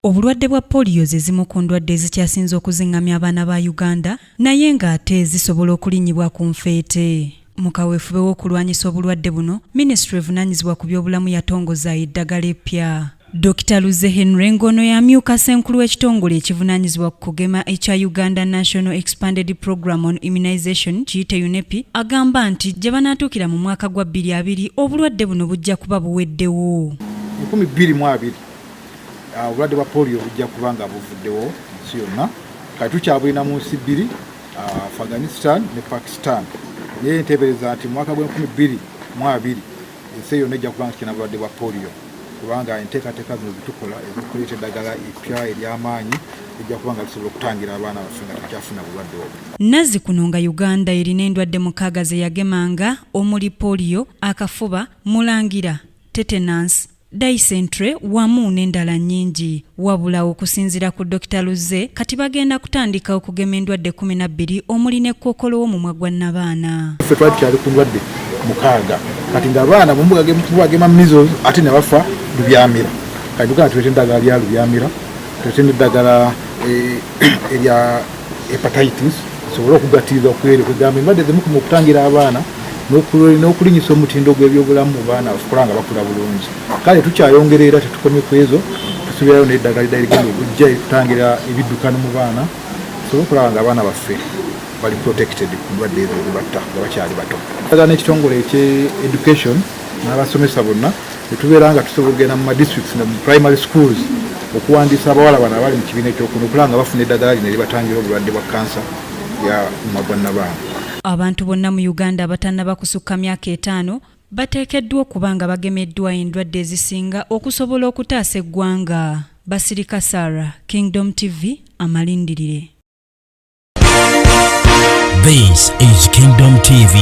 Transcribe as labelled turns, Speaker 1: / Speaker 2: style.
Speaker 1: Obulwadde bwa polio ze zimu ku ndwadde ezikyasinze okuzingamya abaana ba Uganda naye ng'ate zisobola okulinyibwa ku nfeete. Mu kaweefube w'okulwanyisa obulwadde buno, Minisitule evunaanyizibwa ku by'obulamu yatongoza eddagala eppya. Dr. Luze Henry Ngono yamyuka ssenkulu w'ekitongole ekivunaanyizibwa ku kugema ekya Uganda National Expanded Program on Immunization kiyite UNEP agamba nti gye banaatuukira mu mwaka gwa 2020 obulwadde buno bujja kuba buweddewo.
Speaker 2: 2020 obulwadde bwa polio bujja kuba nga buvuddewo nsi yonna. Kati tukyabulina mu nsi bbiri, Afghanistan ne Pakistan. Naye nteebereza nti mu mwaka gwa 2020 ensi yonna ejja kuba nga kirina bulwadde bwa polio. Kubanga enteekateeka zino zitukola ez'okuleeta eddagala eppya ery'amaanyi ejja kuba nga lisobola okutangira abaana baffe nga tebakyafuna bulwadde obwo.
Speaker 1: Nazzikuno nga Uganda erina endwadde mukaaga ze yagemanga omuli polio, akafuba, mulangira, tetanus, dysentery wamu n'endala nnyingi. Wabula okusinziira ku Dr. Luze kati bagenda kutandika okugema endwadde 12 omuli ne kkookolo w'omumwa gwa nnabaana.
Speaker 2: Ffe twali tukyali ku ndwadde mukaaga kati ng'abaana bagema measles ate ne bafa lubyamira. Kati tugenda tuleete eddagala lya lubyamira, tuleete n'eddagala erya hepatitis tusobole okugatiriza okugamba endwadde zimu mu okutangira abaana n'okulinyisa omutindo gw'ebyobulamu mu baana okukola nga bakula bulungi. Kale tukyayongerera tetukomye ku ezo, tusuubirayo n'eddagala erigenda okujja ekutangira ebiddukano mu baana tusobole okulaba nga abaana baffe bali protected ku ndwadde ezo zibatta nga bakyali bato. Eddagala n'ekitongole ekye-education n'abasomesa bonna tetubeera nga tusobola okugenda mu districts ne mu primary schools okuwandiisa abawala bano abali mu kibiina ekyokuno okulaba nga bafuna eddagala lino eribatangira obulwadde bwa kansa ya mumwa gwa nnabaana.
Speaker 1: Abantu bonna mu Uganda abatannaba kusukka myaka 5 bateekeddwa okuba nga bagemeddwa endwadde ezisinga okusobola okutaasa eggwanga. Basirika Sarah, Kingdom TV, amalindirire.
Speaker 3: This is Kingdom TV.